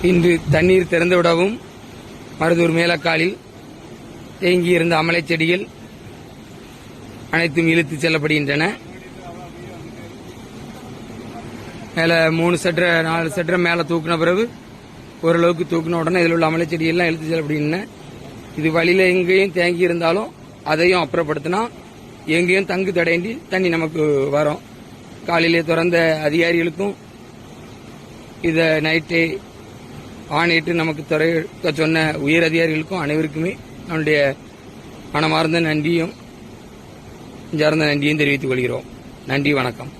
இன்று தண்ணீர் திறந்துவிடவும் மருதூர் மேலக்காலில் தேங்கியிருந்த அமலை செடிகள் அனைத்தும் இழுத்துச் செல்லப்படுகின்றன. மேல 3 சட்டர 4 சட்டர மேல தூக்கின பிறகு ஓரளவுக்கு தூக்கின உடனே இதில் உள்ள அமலை செடியெல்லாம் இழுத்து செல்லப்படுகின்றன. இது வழியில எங்கேயும் தேங்கி இருந்தாலும் அதையும் அப்புறப்படுத்தினா எங்கேயும் தங்கு தடையின்றி தண்ணி நமக்கு வரும். காலையிலே திறந்த அதிகாரிகளுக்கும் இதை நைட்டே ஆணையிட்டு நமக்கு துறைக்க சொன்ன உயர் அதிகாரிகளுக்கும் அனைவருக்குமே நம்முடைய மனமார்ந்த நன்றியும் தெரிவித்துக் கொள்கிறோம். நன்றி, வணக்கம்.